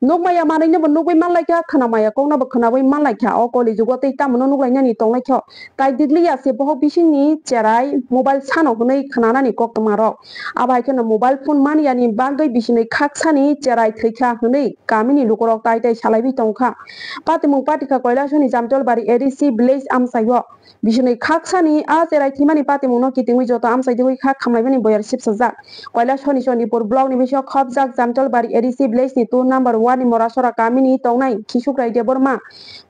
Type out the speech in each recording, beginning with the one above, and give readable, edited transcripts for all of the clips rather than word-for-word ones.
nokmaya manai no nokbai manlaika khanamaya kongna ba khanabai manlaika o koli jugo tei tamono noklaina ni tonglaikho tai diglia se boho bisingni cherai mobile sano hnei khanana ni kokmarok abai kheno mobile phone mania ni bagai bisini khaksani cherai thekha hnei kamini lukorok tai tai salaibi tongkha patimung patika koilashoni jamtolbari ADC village amsayo bisini khaksani a cherai thimani patimung no kitingwi joto amsai dewi kha khamlaibani boyar sipsajak koilashoni sonipur block ni bisio khopjak jamtolbari ADC village ni 2 number 1 ni morasora kamini tongnai kisukrai deborma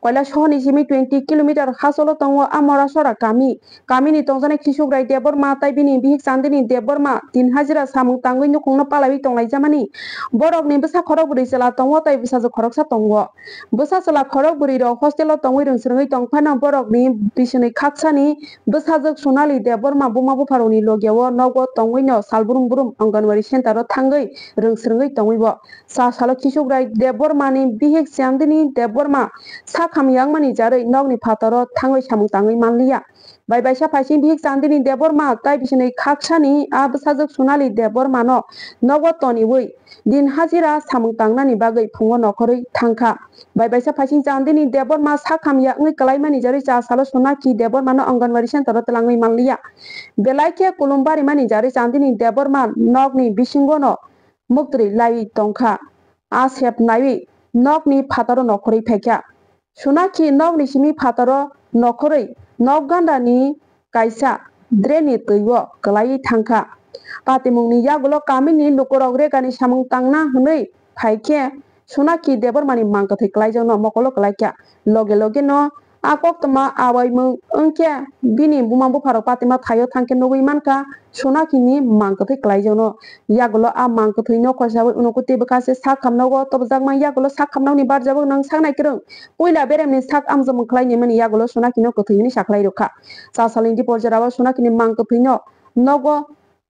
koilashoni simi 20 km hasolo tongo a morasora kamini tongjanai kisukrai deborma tai bini bihik chandini deborma 3 hajira samung tangwi nukungno palabi tonglai jamani borok ni bwsa khorok buri chela tongo tai bwsa khoroksa tongo bwsa chela khorok buri rok hostel o tongwi rungsrungwi tongphano borok ni bisini khaksani bwsajak sonali deborma buma bufaroni logiao nogo tongwi no salburum burum anganwari center o thangwi rungsrungwi tongwi bo sa salo kisukrai deborma ni bihik chandini deborma sakham yangmani jaroi nogni phataro thangwi samung tangwi manliya bai baisa phaising bihik chandini deborma tai bisini khaksani a bwsajak sonali deborma no nogo toniwi din hajira samung tangnani bagwi phungo nokhorui thangkha bai baisa phaising chandini deborma sakham yakngwi kalaimani jaroi cha salo sonaki deborma no anganwari center o tlangwi manliya belaike kulumbari mani jaroi chandini deborma nogni bisingo no muktri lai tongkha a sep naiwi nogni phataro nokhorui phaikha sonaki nogni simi phataro nokhorui nog gandani kaisa dreni twibo klai thangkha patimungni yagulo kamini lukorok regani samung tangna hnei phaikhe sonaki debormani mangkathai klaijak mokolo klaikha loge loge no akok toma awaimung ongkhe bini buma bufarok patima thaio thangkhe nugui mankha sonaki ni mangkathai klaijak no yagulo a mangkathai no khosabai unukuti bwkase sak khamnago tobjakma yagulo sak khamnakni barjabo nang saknai krung puila beremni sak amjamung khlaini mani yagulo sonaki no kwthai ni saklai rokha chasalingdi porjarao sonaki ni mangkathai no nogo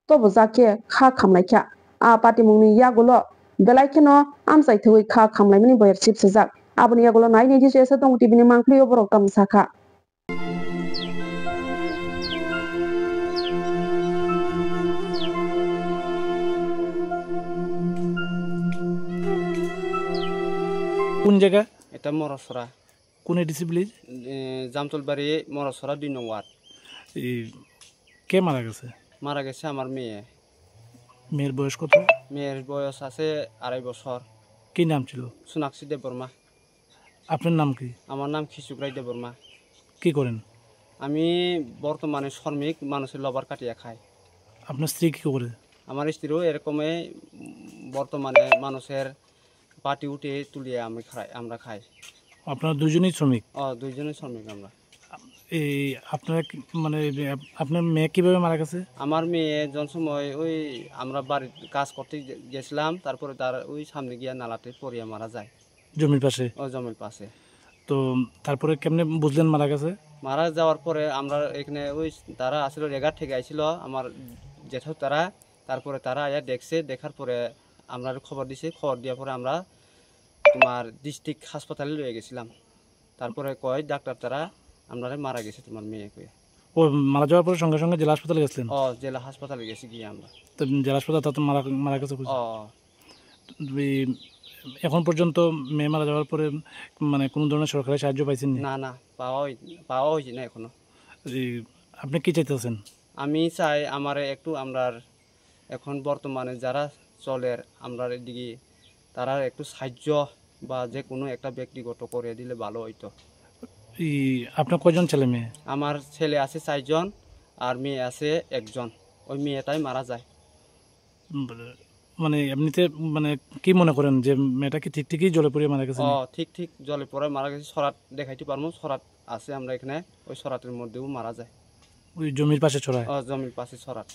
tobjakhe kha khamnaikha a patimungni yagulo belai kheno amsai thoi kha khamlaimani boyar sipsajak aboni yagulo naini di jesa tong tv ni mangkhlio borok tamsakha কোন জায়গা এটা মরসরা কোন ADC village জামতলবাড়ি মরসরা 2 নং word কে মারা গেছে আমার মেয়ে মেয়ের বয়স কত মেয়ের বয়স আছে 2.5 বছর কি নাম ছিল সোনাক্ষী দেববর্মা আপনার নাম কি আমার নাম খিসুকরাই দেববর্মা কি করেন আমি বর্তমানে শ্রমিক মানুষের লবার কাটিয়া খাই আপনার স্ত্রী কি করে আমার স্ত্রীও এরকমই বর্তমানে মানুষের পাটি উঠে তুলিয়ে আমরা খাই আপনারা দুজনেই শ্রমিক দুইজনেই শ্রমিক আমরা এই আপনারা মানে আপনার মেয়ে কিভাবে মারা গেছে আমার মেয়ে যখন সময় ওই আমরা বাড়ির কাজ করতে গেছিলাম তারপরে তার ওই সামনে গিয়ে নালাতে পড়িয়া মারা যায় জমির পাশে জমির পাশে তো তারপরে কেমনে বুঝলেন মারা গেছে মারা যাওয়ার পরে আমরা এখানে ওই তারা আসলে রেগার থেকে আইছিল আমার জেঠু তারা তারপরে তারা আয়া দেখছে দেখার পরে আমরা খবর দিছে খবর দেওয়ার পরে আমরা তোমার ডিস্ট্রিক্ট হাসপাতালে লয়ে গেছিলাম তারপরে কয় ডাক্তার তারা আমরা মারা গেছে তোমার মেয়ে কয়ে ও মারা যাওয়ার পরে সঙ্গে সঙ্গে জেলা হাসপাতালে গেছিলেন জেলা হাসপাতালে গেছি গিয়ে আমরা তো জেলা হাসপাতালে তো মারা গেছে এখন পর্যন্ত মেয়ে মারা যাওয়ার পরে মানে কোনো ধরনের সরকারি সাহায্য পাইছেন না পাওয়া হয়েছে না এখনো আপনি কি চাইতেছেন আমি চাই আমার একটু আমরা এখন বর্তমানে যারা চলের আমরা এদিকে তারা একটু সাহায্য বা যে কোনো একটা ব্যক্তিগত করে দিলে ভালো হইতো আপনার কয়জন ছেলে মেয়ে আমার ছেলে আছে 4 জন আর মেয়ে আছে 1 জন ওই মেয়েটাই মারা যায় মানে এমনিতে মানে কি মনে করেন যে মেয়েটা কি ঠিকই জলে পড়ে মারা গেছে ঠিক জলে পড়ে মারা গেছে সরাত দেখাইতে পারবো সরাত আছে আমরা এখানে ওই সরাতের মধ্যেও মারা যায় ওই জমির পাশে ছড়ায় জমির পাশে সরাত